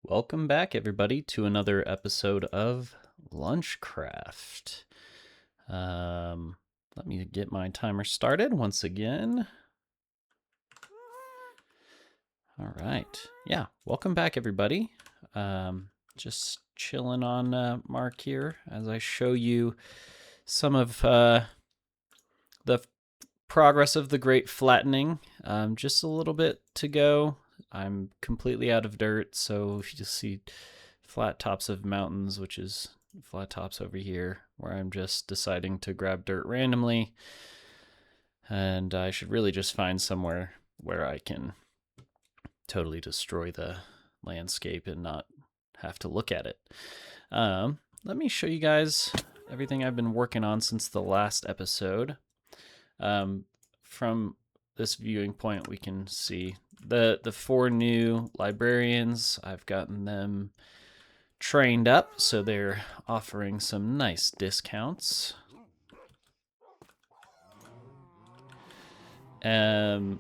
Welcome back, everybody, to another episode of Lunchcraft. Let me get my timer started once again. All right. Yeah, welcome back, everybody. Just chilling on Mark here as I show you some of the progress of the Great Flattening. Just a little bit to go. I'm completely out of dirt, so if you just see flat tops of mountains, which is flat tops over here, where I'm just deciding to grab dirt randomly, and I should really just find somewhere where I can totally destroy the landscape and not have to look at it. Let me show you guys everything I've been working on since the last episode. From this viewing point, we can see the 4 new librarians. I've gotten them trained up, so they're offering some nice discounts. Happened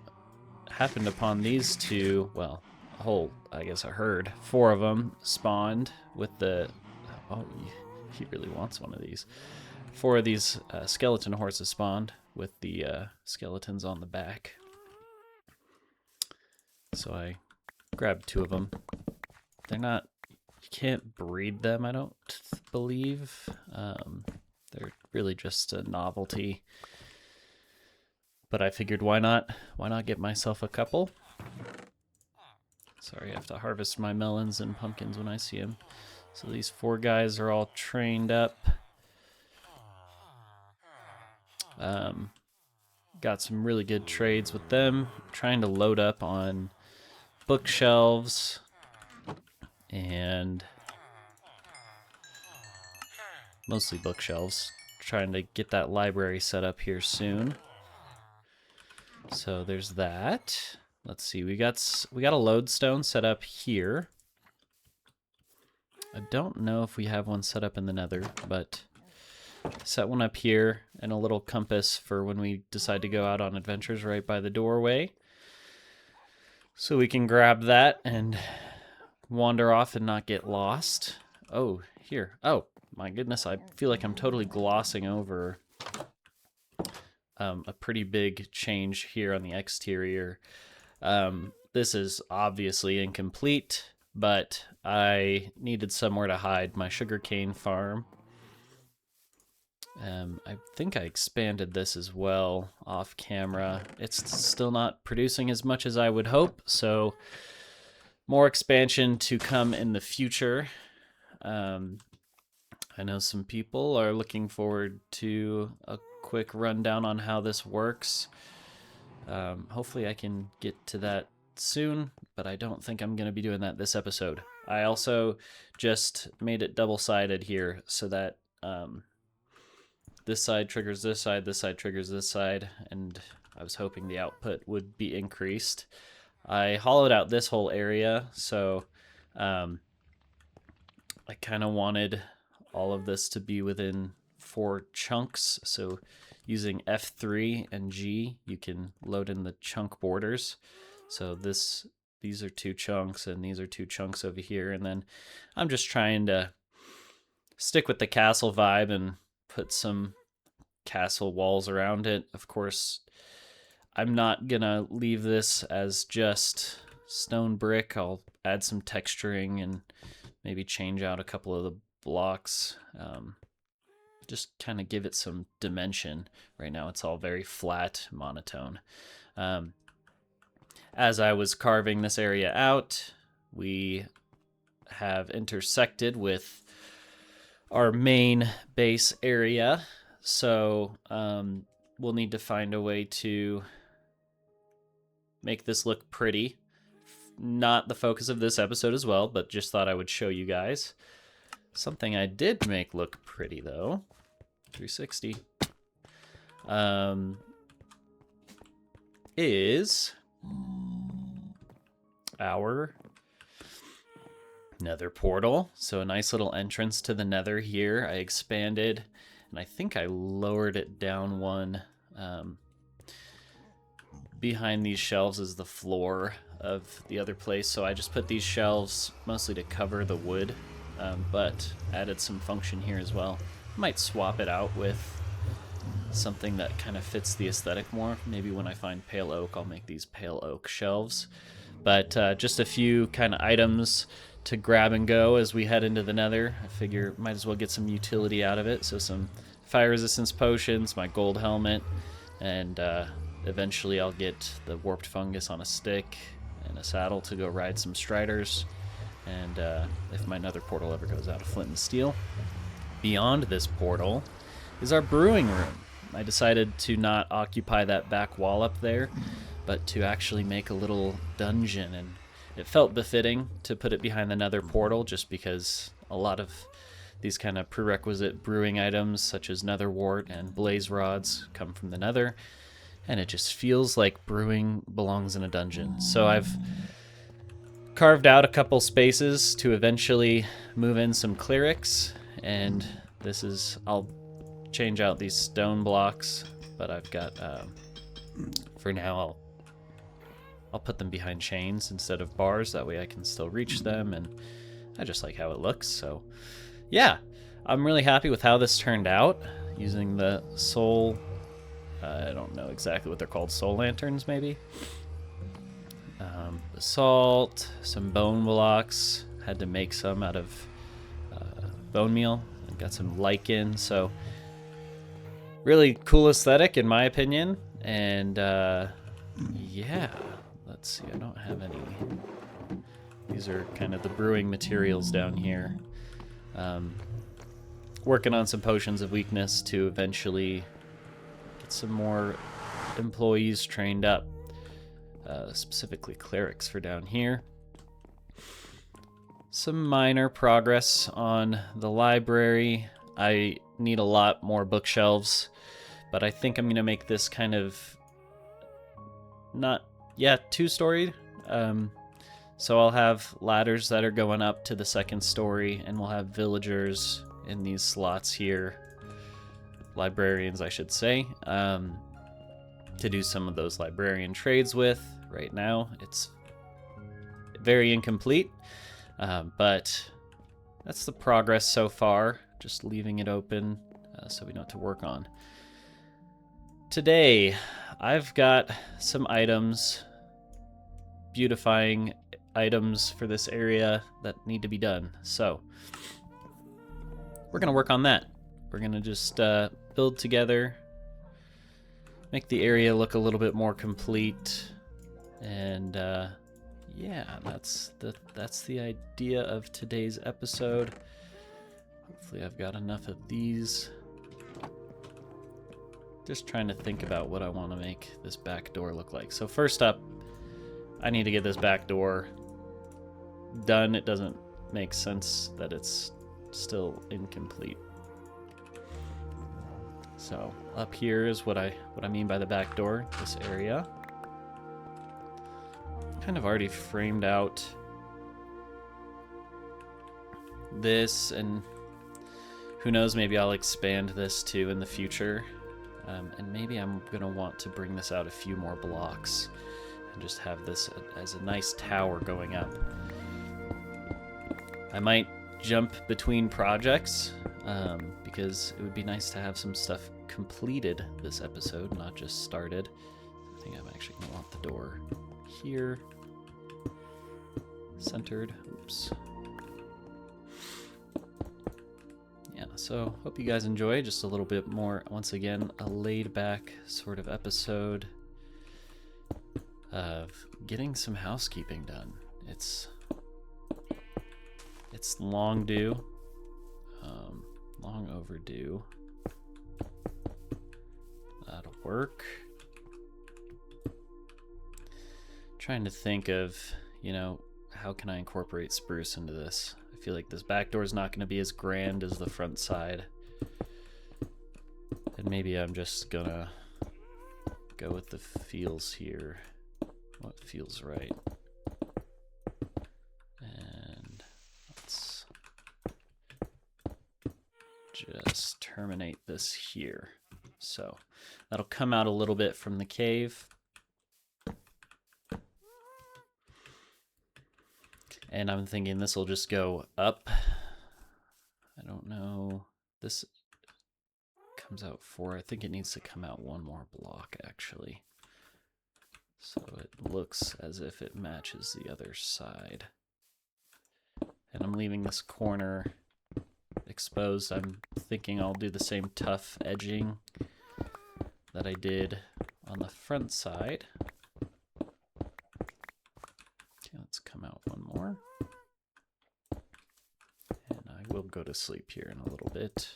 upon these two, well, a whole, I guess a herd, 4 of them spawned with the, oh, he really wants one of these. 4 of these skeleton horses spawned with the skeletons on the back. So I grabbed 2 of them. They're not, you can't breed them, I don't believe. They're really just a novelty. But I figured why not get myself a couple? Sorry, I have to harvest my melons and pumpkins when I see them. So these 4 guys are all trained up. Got some really good trades with them. Trying to load up on bookshelves and mostly bookshelves. Trying to get that library set up here soon. So there's that. Let's see, we got a lodestone set up here. I don't know if we have one set up in the nether, but set one up here and a little compass for when we decide to go out on adventures right by the doorway. So we can grab that and wander off and not get lost. Oh, here. Oh, my goodness, I feel like I'm totally glossing over a pretty big change here on the exterior. This is obviously incomplete, but I needed somewhere to hide my sugarcane farm. I think I expanded this as well off camera. It's still not producing as much as I would hope, so more expansion to come in the future. I know some people are looking forward to a quick rundown on how this works. Hopefully I can get to that soon, but I don't think I'm going to be doing that this episode. I also just made it double-sided here so that this side triggers this side triggers this side, and I was hoping the output would be increased. I hollowed out this whole area, so I kind of wanted all of this to be within 4 chunks, so using F3 and G, you can load in the chunk borders. So these are 2 chunks, and these are 2 chunks over here, and then I'm just trying to stick with the castle vibe and put some castle walls around it. Of course, I'm not gonna leave this as just stone brick. I'll add some texturing and maybe change out a couple of the blocks. Just kind of give it some dimension. Right now it's all very flat, monotone. As I was carving this area out, we have intersected with our main base area. So we'll need to find a way to make this look pretty. Not the focus of this episode as well, but just thought I would show you guys. Something I did make look pretty, though. 360. Is our nether portal. So a nice little entrance to the nether here. I expanded, and I think I lowered it down one. Behind these shelves is the floor of the other place, so I just put these shelves mostly to cover the wood, but added some function here as well. Might swap it out with something that kind of fits the aesthetic more. Maybe when I find pale oak, I'll make these pale oak shelves. But just a few kind of items to grab and go as we head into the nether. I figure might as well get some utility out of it. So some fire resistance potions, my gold helmet, and eventually I'll get the warped fungus on a stick and a saddle to go ride some striders. And if my nether portal ever goes out of flint and steel. Beyond this portal is our brewing room. I decided to not occupy that back wall up there, but to actually make a little dungeon, and it felt befitting to put it behind the nether portal just because a lot of these kind of prerequisite brewing items such as nether wart and blaze rods come from the nether, and it just feels like brewing belongs in a dungeon. So I've carved out a couple spaces to eventually move in some clerics, and this is, I'll change out these stone blocks, but I've got, for now, I'll put them behind chains instead of bars. That way I can still reach them, and I just like how it looks. So yeah, I'm really happy with how this turned out using the soul, I don't know exactly what they're called, soul lanterns maybe. Basalt, some bone blocks, had to make some out of bone meal. I've got some lichen, so really cool aesthetic in my opinion. And yeah, let's see, I don't have any. These are kind of the brewing materials down here. Working on some potions of weakness to eventually get some more employees trained up, specifically clerics for down here. Some minor progress on the library. I need a lot more bookshelves, but I think I'm going to make this kind of two-storied. So I'll have ladders that are going up to the second story, and we'll have villagers in these slots here, librarians I should say, to do some of those librarian trades with. Right now it's very incomplete, but that's the progress so far, just leaving it open so we know what to work on. Today I've got some items, beautifying items for this area that need to be done. So we're going to work on that. We're going to just build together, make the area look a little bit more complete, and yeah, that's the idea of today's episode. Hopefully I've got enough of these. Just trying to think about what I want to make this back door look like. So first up, I need to get this back door done. It doesn't make sense that it's still incomplete. So up here is what I mean by the back door, this area. Kind of already framed out this, and who knows, maybe I'll expand this too in the future. And maybe I'm gonna want to bring this out a few more blocks and just have this as a nice tower going up. I might jump between projects because it would be nice to have some stuff completed this episode, not just started. I think I'm actually gonna want the door here, centered. Oops. Yeah, so hope you guys enjoy just a little bit more, once again, a laid back sort of episode of getting some housekeeping done. It's long due, long overdue. That'll work. Trying to think of, how can I incorporate spruce into this? I feel like this back door is not going to be as grand as the front side. And maybe I'm just gonna go with the feels here. What feels right. And let's just terminate this here. So that'll come out a little bit from the cave. And I'm thinking this will just go up. I don't know. This comes out 4. I think it needs to come out 1 more block, actually. So it looks as if it matches the other side. And I'm leaving this corner exposed. I'm thinking I'll do the same tough edging that I did on the front side. Okay, let's come out 1 more. And I will go to sleep here in a little bit.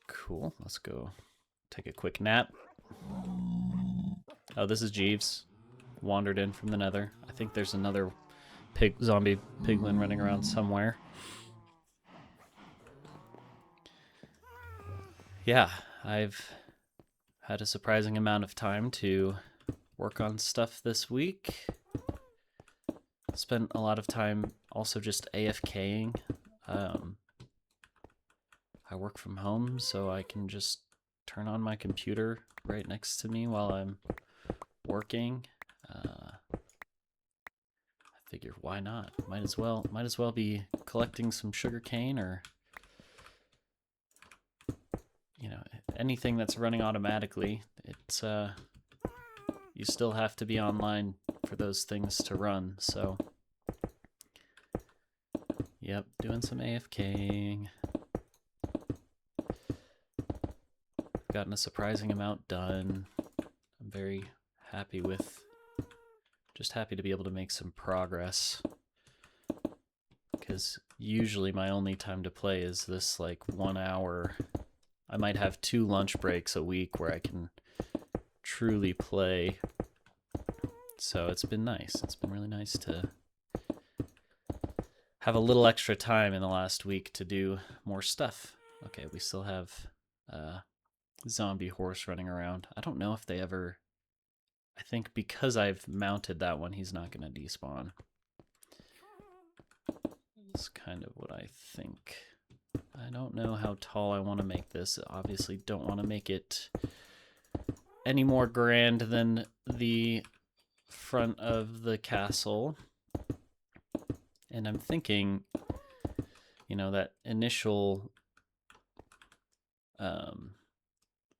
Cool, let's go take a quick nap. Oh, this is Jeeves. Wandered in from the nether. I think there's another zombie piglin running around somewhere. Yeah, I've had a surprising amount of time to work on stuff this week. Spent a lot of time also just AFKing. I work from home, so I can just turn on my computer right next to me while I'm working. I figured, why not? Might as well be collecting some sugarcane, or anything that's running automatically. It's you still have to be online for those things to run. So, yep, doing some AFKing. Gotten a surprising amount done. I'm very happy with, just happy to be able to make some progress, because usually my only time to play is this like 1 hour. I might have 2 lunch breaks a week where I can truly play. So it's been nice. It's been really nice to have a little extra time in the last week to do more stuff. Okay, we still have zombie horse running around. I don't know if they ever... I think because I've mounted that one, he's not going to despawn. That's kind of what I think. I don't know how tall I want to make this. Obviously don't want to make it any more grand than the front of the castle. And I'm thinking, that initial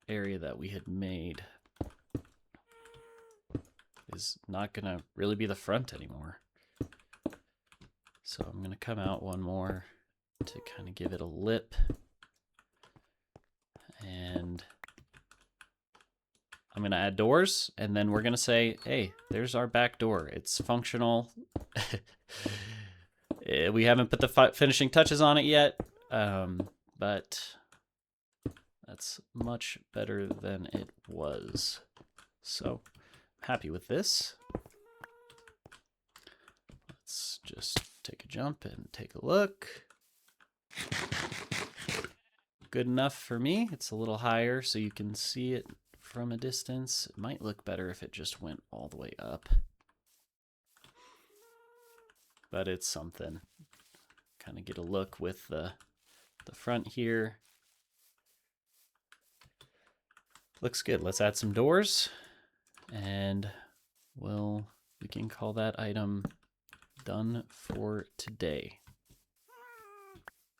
area that we had made is not gonna really be the front anymore. So I'm gonna come out 1 more to kind of give it a lip, and I'm gonna add doors, and then we're gonna say, hey, there's our back door. It's functional. We haven't put the finishing touches on it yet, but that's much better than it was. So happy with this. Let's just take a jump and take a look. Good enough for me. It's a little higher so you can see it from a distance. It might look better if it just went all the way up, but it's something. Kind of get a look with the front here. Looks good. Let's add some doors, and we can call that item done for today.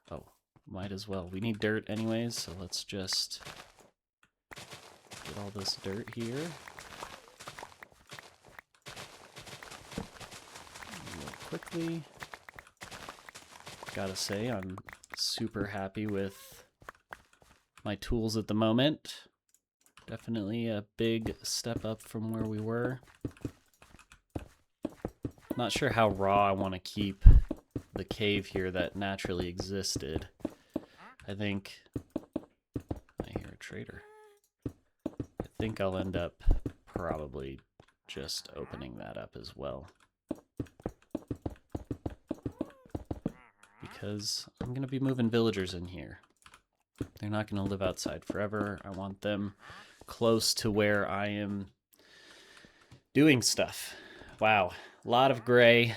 Oh, might as well. We need dirt anyways, so let's just get all this dirt here. Real quickly. Gotta say, I'm super happy with my tools at the moment. Definitely a big step up from where we were. Not sure how raw I want to keep the cave here that naturally existed. I think... I hear a trader. I think I'll end up probably just opening that up as well. Because I'm going to be moving villagers in here. They're not going to live outside forever. I want them close to where I am doing stuff. Wow, a lot of gray.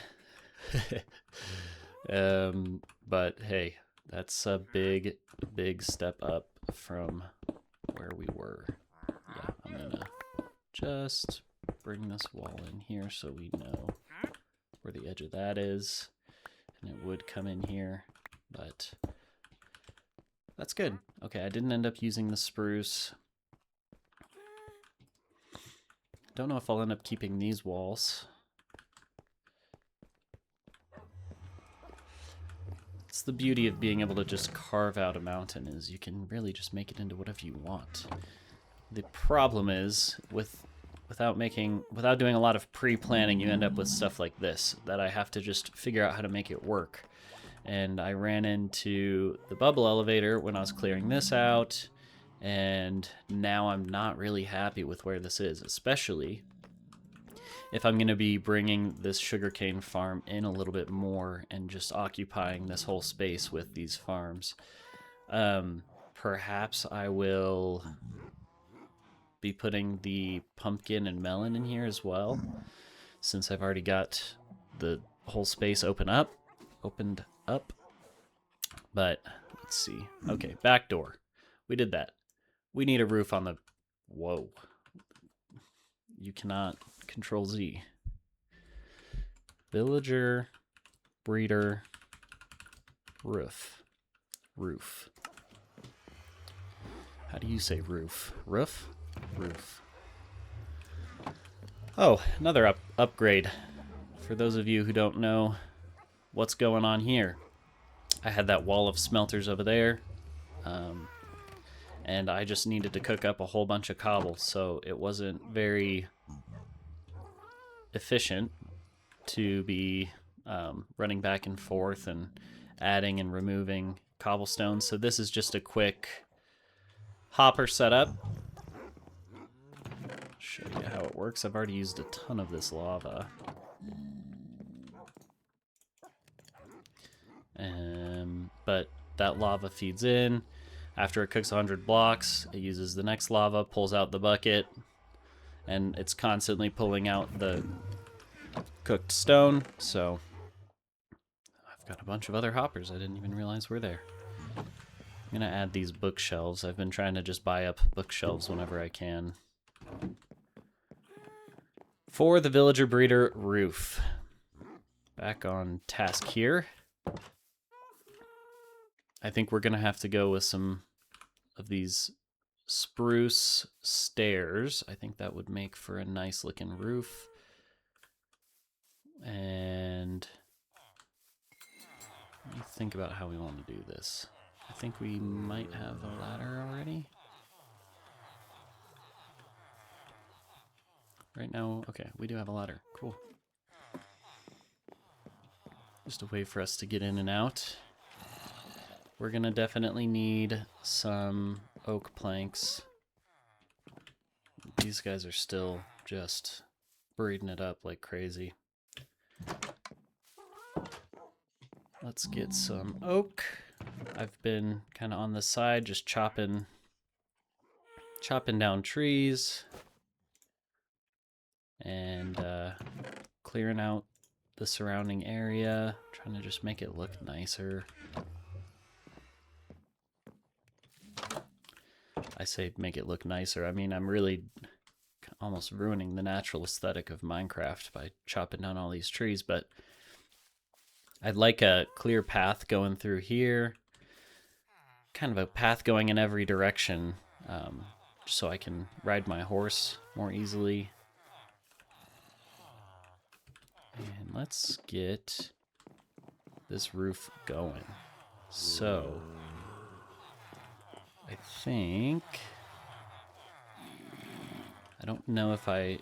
But hey, that's a big, big step up from where we were. Yeah, I'm gonna just bring this wall in here so we know where the edge of that is. And it would come in here, but that's good. Okay, I didn't end up using the spruce. Don't know if I'll end up keeping these walls. It's the beauty of being able to just carve out a mountain, is you can really just make it into whatever you want. The problem is, without doing a lot of pre-planning, you end up with stuff like this that I have to just figure out how to make it work. And I ran into the bubble elevator when I was clearing this out, and now I'm not really happy with where this is, especially if I'm going to be bringing this sugarcane farm in a little bit more and just occupying this whole space with these farms. Perhaps I will be putting the pumpkin and melon in here as well, since I've already got the whole space opened up. But let's see. Okay, back door. We did that. We need a roof on the... Whoa. You cannot control Z. Villager, breeder, roof. Roof. How do you say roof? Roof? Roof. Oh, another upgrade. For those of you who don't know what's going on here, I had that wall of smelters over there, and I just needed to cook up a whole bunch of cobble, so it wasn't very efficient to be running back and forth and adding and removing cobblestone. So this is just a quick hopper setup. Show you how it works. I've already used a ton of this lava. But that lava feeds in. After it cooks 100 blocks, it uses the next lava, pulls out the bucket, and it's constantly pulling out the cooked stone. So I've got a bunch of other hoppers I didn't even realize were there. I'm gonna add these bookshelves. I've been trying to just buy up bookshelves whenever I can. For the villager breeder roof. Back on task here. I think we're gonna have to go with some of these spruce stairs. I think that would make for a nice looking roof. And let me think about how we want to do this. I think we might have a ladder already. Right now, okay, we do have a ladder. Cool. Just a way for us to get in and out. We're gonna definitely need some oak planks. These guys are still just breeding it up like crazy. Let's get some oak. I've been kind of on the side just chopping down trees and clearing out the surrounding area, trying to just make it look nicer. I say make it look nicer. I mean, I'm really almost ruining the natural aesthetic of Minecraft by chopping down all these trees, but I'd like a clear path going through here, kind of a path going in every direction, so I can ride my horse more easily. And let's get this roof going. So I think, I don't know if I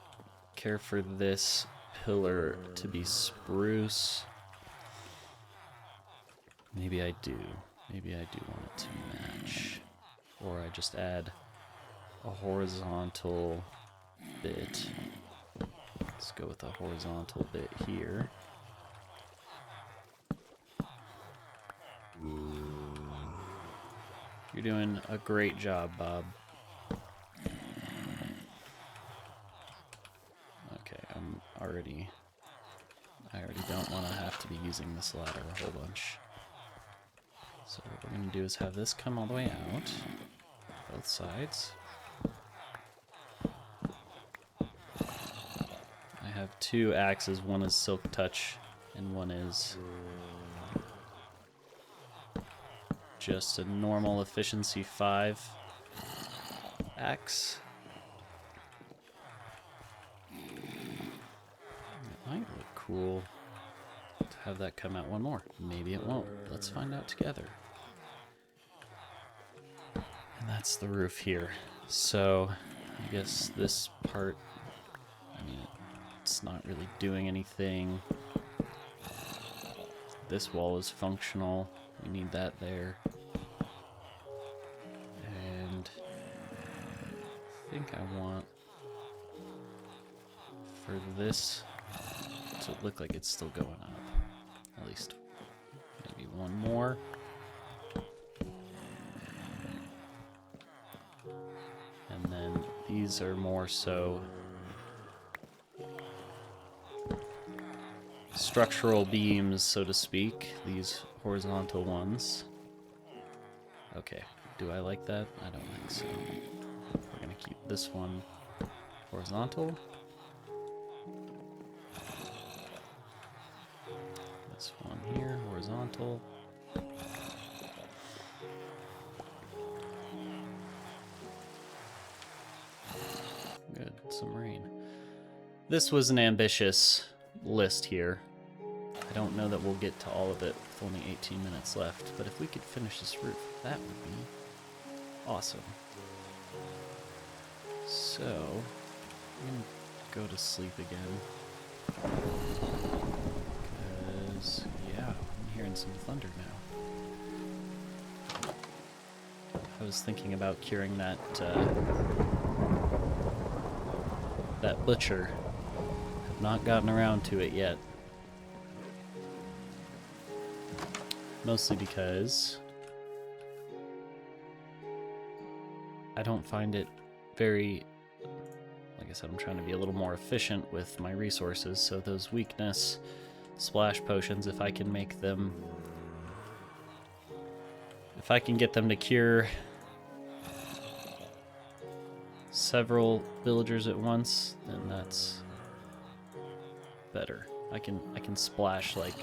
care for this pillar to be spruce. Maybe I do. Maybe I do want it to match. Or I just add a horizontal bit. Let's go with a horizontal bit here. You're doing a great job, Bob. Okay, I already don't want to have to be using this ladder a whole bunch. So what we're going to do is have this come all the way out, both sides. I have two axes, one is silk touch and one is just a normal efficiency 5 axe. It might look cool to have that come out one more. Maybe it won't. Let's find out together. And that's the roof here. So I guess this part, I mean, it's not really doing anything. This wall is functional. We need that there. And I think I want for this to look like it's still going up. At least maybe one more. And then these are more so structural beams, so to speak, these horizontal ones. Okay, do I like that? I don't think so. We're gonna keep this one horizontal. This one here, horizontal. Good, some rain. This was an ambitious list here. I don't know that we'll get to all of it with only 18 minutes left, but if we could finish this roof, that would be awesome. So, I'm gonna go to sleep again. Because, yeah, I'm hearing some thunder now. I was thinking about curing that, that butcher. Have not gotten around to it yet. Mostly because I don't find it very, like I said, I'm trying to be a little more efficient with my resources, so those weakness splash potions, if I can make them, if I can get them to cure several villagers at once, then that's better. I can splash like,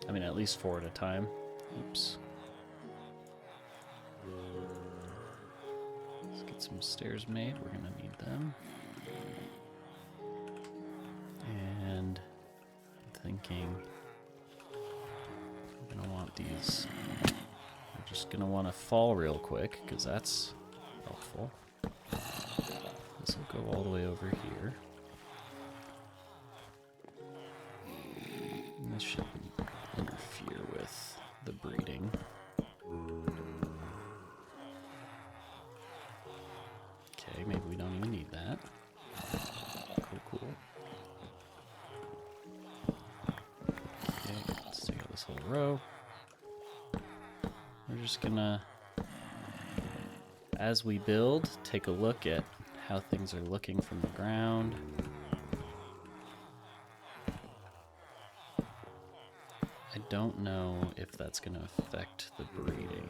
I mean, at least 4 at a time. Oops. Let's get some stairs made. We're gonna need them. And I'm thinking I'm gonna want these. I'm just gonna want to fall real quick because that's helpful. This will go all the way over here. And this should interfere with the breeding. Okay, maybe we don't even need that. Cool. Okay, let's take out this whole row. We're just gonna, as we build, take a look at how things are looking from the ground. I don't know if that's going to affect the breeding.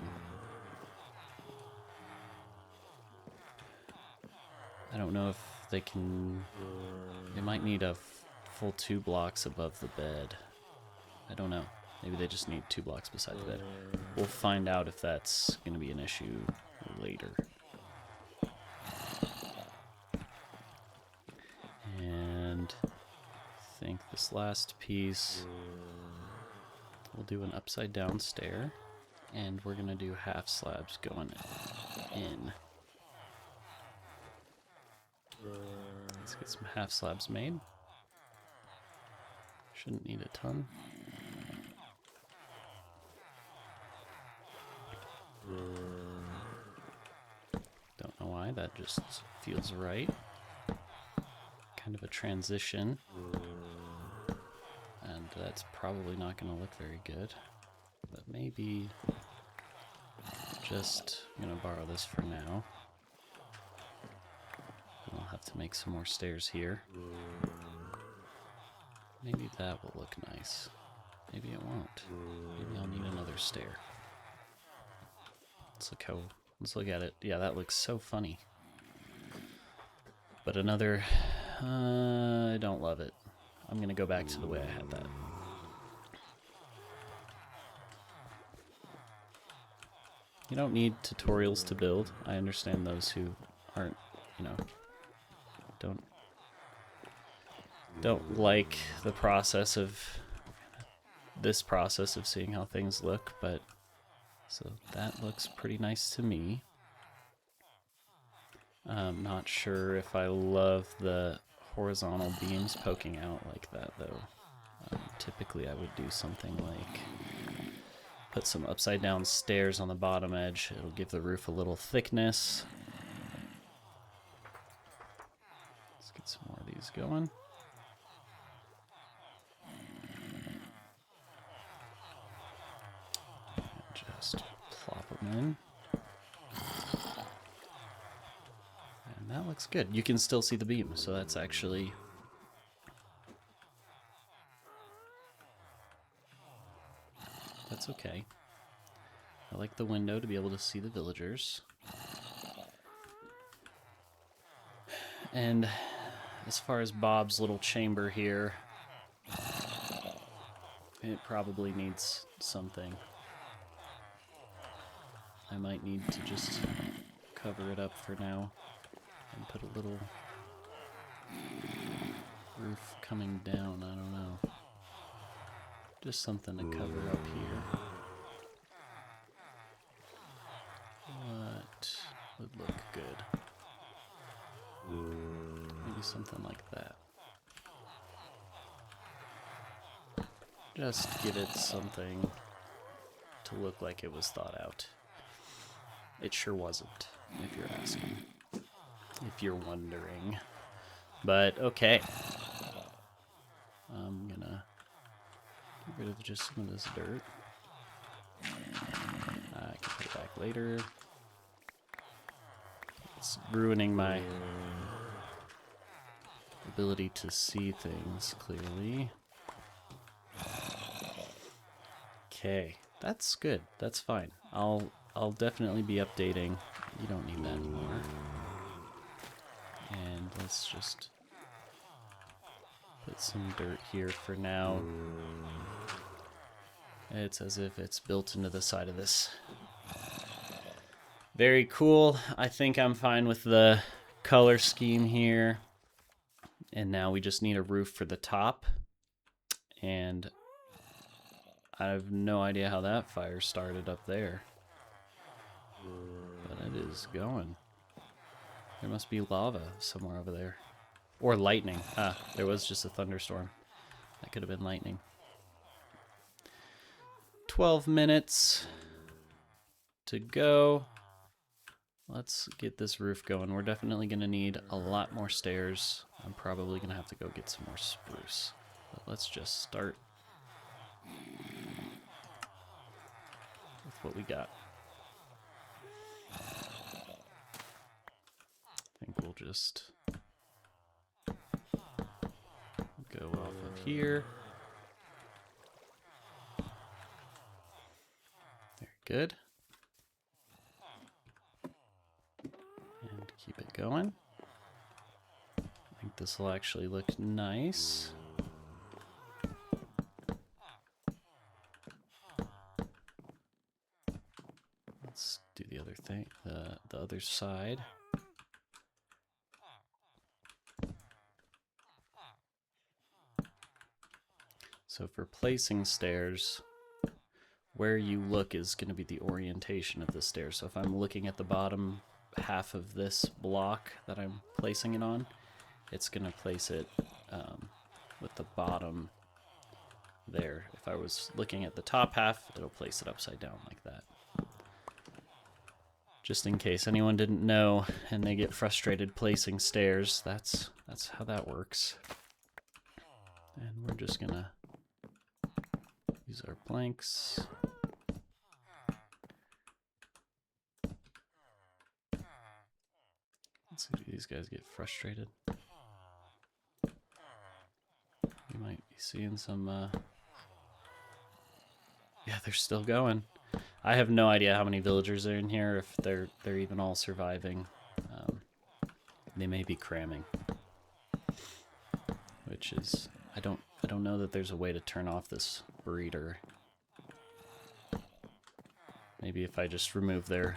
I don't know if they can, they might need a full 2 blocks above the bed. I don't know. Maybe they just need 2 blocks beside the bed. We'll find out if that's going to be an issue later. And I think this last piece, we'll do an upside down stair, and we're going to do half slabs going in. Let's get some half slabs made. Shouldn't need a ton. Don't know why, that just feels right. Kind of a transition. And that's probably not going to look very good. But maybe just, I'm going to borrow this for now. And I'll have to make some more stairs here. Maybe that will look nice. Maybe it won't. Maybe I'll need another stair. Let's look at it. Yeah, that looks so funny. But another, I don't love it. I'm going to go back to the way I had that. You don't need tutorials to build. I understand those who aren't, you know, don't like the process of this process of seeing how things look, but so that looks pretty nice to me. I'm not sure if I love the horizontal beams poking out like that though. Typically I would do something like put some upside down stairs on the bottom edge. It'll give the roof a little thickness. Let's get some more of these going. Just plop them in. And that looks good. You can still see the beam, so that's actually... that's okay. I like the window to be able to see the villagers. And as far as Bob's little chamber here, it probably needs something. I might need to just cover it up for now and put a little roof coming down, I don't know. Just something to cover up here. What would look good? Maybe something like that. Just give it something to look like it was thought out. It sure wasn't, if you're asking. If you're wondering. But, okay. I'm gonna get rid of just some of this dirt. I can put it back later. It's ruining my ability to see things clearly. Okay, that's good. That's fine. I'll definitely be updating. You don't need that anymore. And let's just put some dirt here for now. It's as if it's built into the side of this. Very cool. I think I'm fine with the color scheme here. And now we just need a roof for the top. And I have no idea how that fire started up there. But it is going. There must be lava somewhere over there. Or lightning. Ah, there was just a thunderstorm. That could have been lightning. 12 minutes to go. Let's get this roof going. We're definitely going to need a lot more stairs. I'm probably going to have to go get some more spruce. But let's just start with what we got. I think we'll just go off of here. Very good. And keep it going. I think this will actually look nice. Let's do the other thing, the other side. So for placing stairs, where you look is going to be the orientation of the stairs. So if I'm looking at the bottom half of this block that I'm placing it on, it's going to place it with the bottom there. If I was looking at the top half, it'll place it upside down like that. Just in case anyone didn't know and they get frustrated placing stairs, that's how that works. And we're just going to use our planks. Let's see, do these guys get frustrated? You might be seeing some, yeah, they're still going. I have no idea how many villagers are in here, if they're even all surviving. They may be cramming, which is I don't know that there's a way to turn off this breeder. Maybe if I just remove their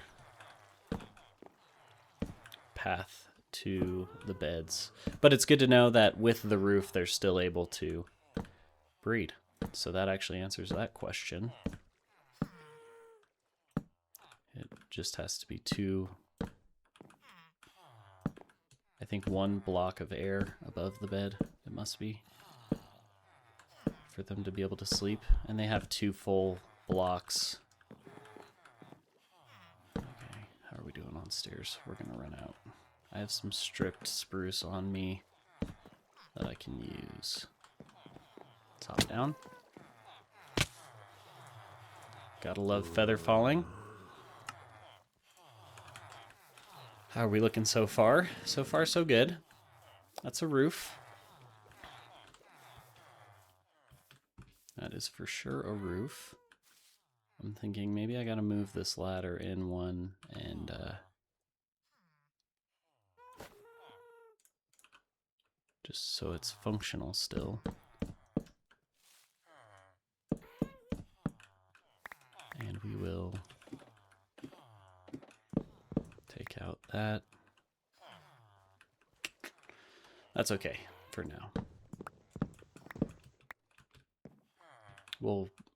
path to the beds. But it's good to know that with the roof, they're still able to breed. So that actually answers that question. It just has to be I think 1 block of air above the bed, it must be, for them to be able to sleep. And they have 2 full blocks. Okay, how are we doing on stairs? We're gonna run out. I have some stripped spruce on me that I can use. Top down. Gotta love feather falling. How are we looking so far? So far, so good. That's a roof. That is for sure a roof. I'm thinking maybe I gotta move this ladder in 1 and just so it's functional still. And we will take out that. That's okay for now.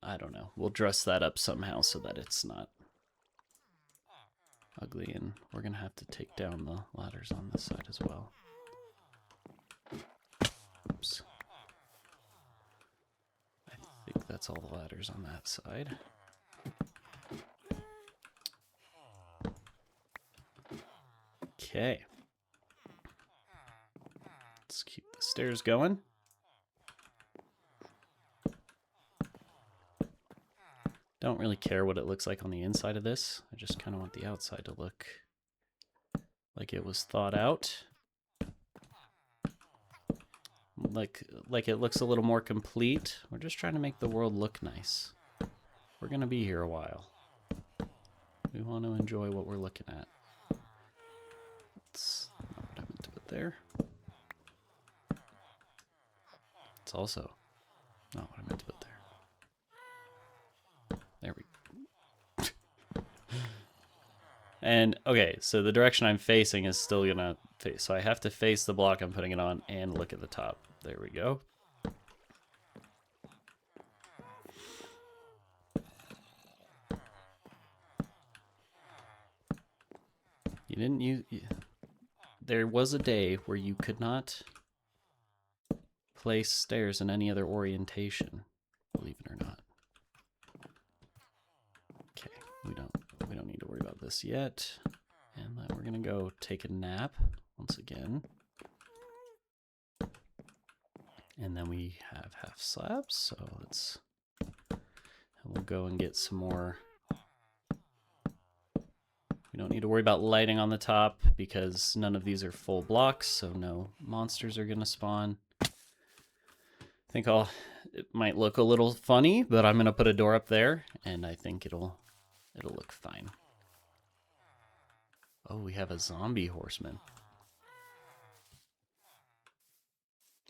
I don't know, we'll dress that up somehow so that it's not ugly, and we're gonna have to take down the ladders on this side as well. Oops. I think that's all the ladders on that side. Okay. Let's keep the stairs going. Don't really care what it looks like on the inside of this. I just kind of want the outside to look like it was thought out. Like it looks a little more complete. We're just trying to make the world look nice. We're gonna be here a while. We want to enjoy what we're looking at. That's not what I meant to put there. It's also not what I meant to put there. There we go. And okay, so the direction I'm facing is still gonna face. So I have to face the block I'm putting it on and look at the top. There we go. You didn't use... There was a day where you could not place stairs in any other orientation, believe it or not. Okay, we don't need to worry about this yet. And then we're gonna go take a nap once again. And then we have half slabs, so we'll go and get some more. We don't need to worry about lighting on the top because none of these are full blocks, so no monsters are gonna spawn. I think it might look a little funny, but I'm gonna put a door up there and I think it'll look fine. Oh, we have a zombie horseman.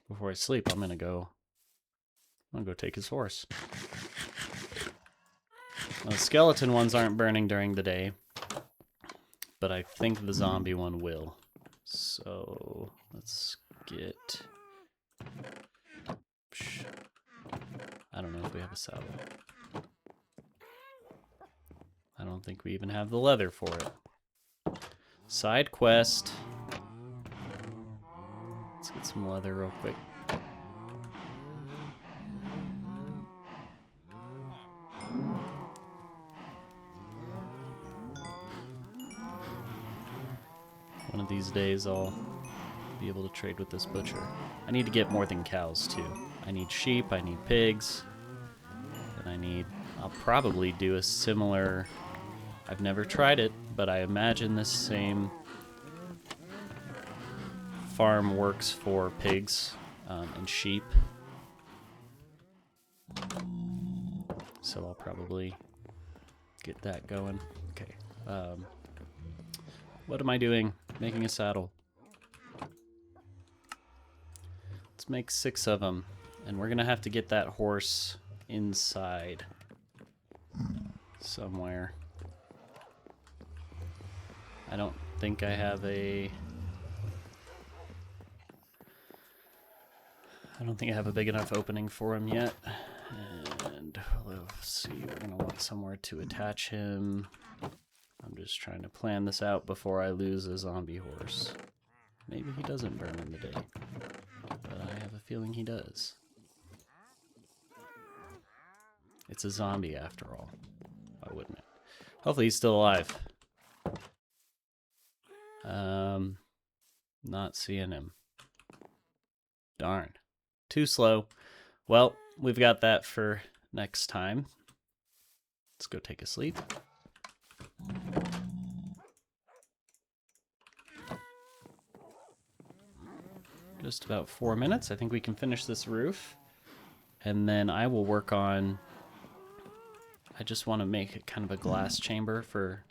Before I sleep, I'm gonna go take his horse. The skeleton ones aren't burning during the day, but I think the zombie one will. So let's get... I don't know if we have a saddle. I don't think we even have the leather for it. Side quest. Let's get some leather real quick. One of these days I'll be able to trade with this butcher. I need to get more than cows too. I need sheep, I need pigs, and I'll probably do a similar... I've never tried it, but I imagine this same farm works for pigs and sheep. So I'll probably get that going. Okay. What am I doing? Making a saddle. Let's make 6 of them. And we're gonna have to get that horse inside somewhere. I don't think I have a... I don't think I have a big enough opening for him yet. And let's see, we're gonna want somewhere to attach him. I'm just trying to plan this out before I lose a zombie horse. Maybe he doesn't burn in the day, but I have a feeling he does. It's a zombie after all. Why wouldn't it? Hopefully he's still alive. Not seeing him. Darn. Too slow. Well, we've got that for next time. Let's go take a sleep. Just about 4 minutes. I think we can finish this roof. And then I will work on... I just want to make it kind of a glass chamber for...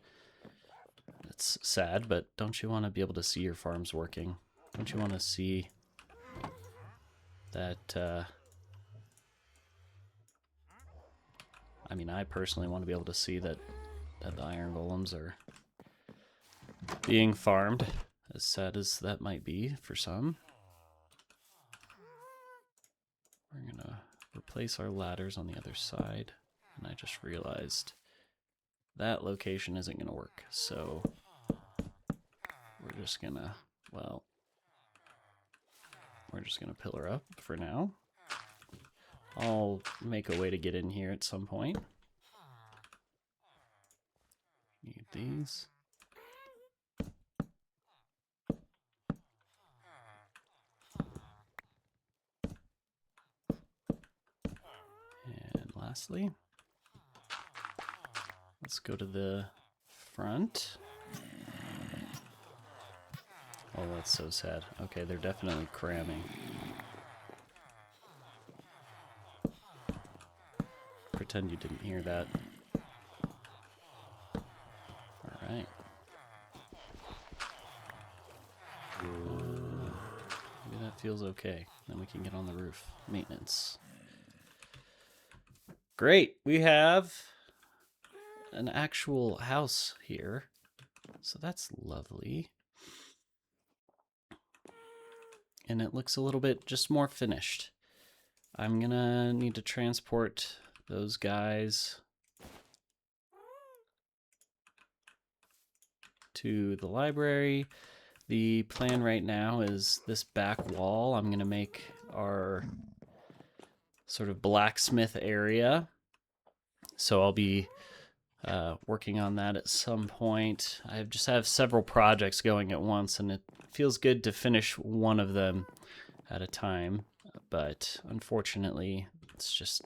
It's sad, but don't you want to be able to see your farms working? Don't you want to see that... I mean, I personally want to be able to see that the iron golems are being farmed, as sad as that might be for some. We're gonna replace our ladders on the other side, and I just realized that location isn't gonna work, so we're just gonna, well, we're just gonna pillar up for now. I'll make a way to get in here at some point. Need these. And lastly, let's go to the front. Oh, that's so sad. Okay, they're definitely cramming. Pretend you didn't hear that. Alright. Maybe that feels okay. Then we can get on the roof. Maintenance. Great! We have an actual house here. So that's lovely. And it looks a little bit just more finished. I'm gonna need to transport those guys to the library. The plan right now is this back wall. I'm gonna make our sort of blacksmith area. So I'll be working on that at some point. I just have several projects going at once, and it feels good to finish one of them at a time. But unfortunately, it's just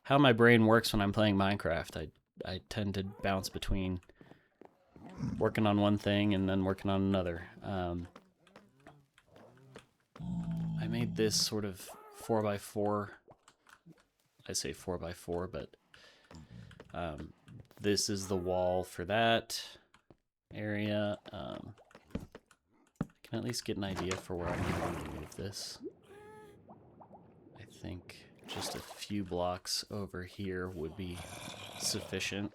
how my brain works when I'm playing Minecraft. I tend to bounce between working on one thing and then working on another. I made this sort of 4x4. I say 4x4, but this is the wall for that area. I can at least get an idea for where I need to move this. I think just a few blocks over here would be sufficient.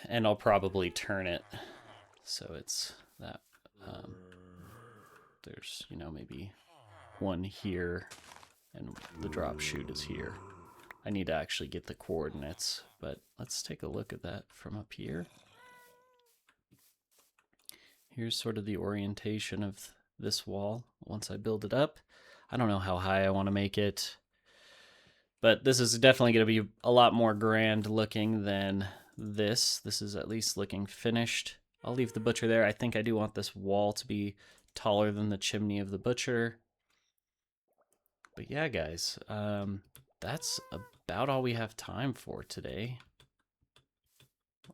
And I'll probably turn it so it's that there's, you know, maybe one here and the drop chute is here. I need to actually get the coordinates, but let's take a look at that from up here. Here's sort of the orientation of this wall once I build it up. I don't know how high I want to make it, but this is definitely going to be a lot more grand looking than this. This is at least looking finished. I'll leave the butcher there. I think I do want this wall to be taller than the chimney of the butcher. But yeah, guys, that's about all we have time for today.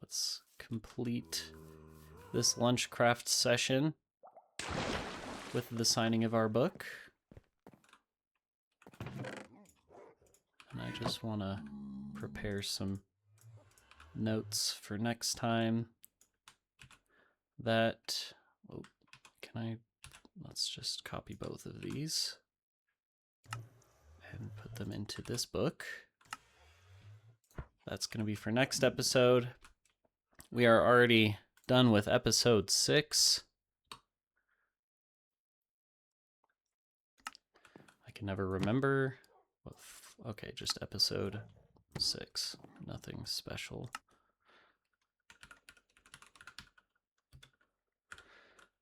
Let's complete this Lunchcraft session with the signing of our book. And I just want to prepare some notes for next time. That, oh, let's just copy both of these. them into this book. That's going to be for next episode. We are already done with episode 6. I can never remember. Okay, just episode 6. Nothing special.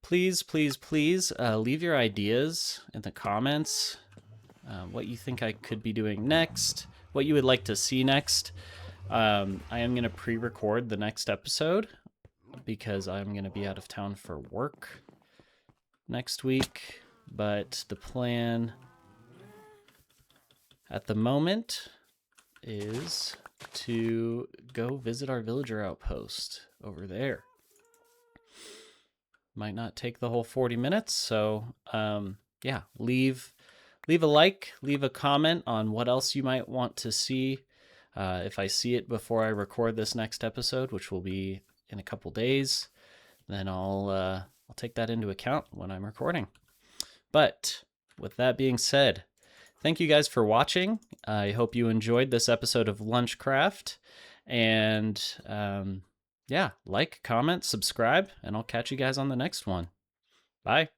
Please, please, please leave your ideas in the comments. What you think I could be doing next. What you would like to see next. I am going to pre-record the next episode because I'm going to be out of town for work next week. But the plan at the moment is to go visit our villager outpost over there. Might not take the whole 40 minutes, so yeah, leave a like, leave a comment on what else you might want to see. If I see it before I record this next episode, which will be in a couple days, then I'll take that into account when I'm recording. But with that being said, thank you guys for watching. I hope you enjoyed this episode of Lunchcraft. And yeah, like, comment, subscribe, and I'll catch you guys on the next one. Bye.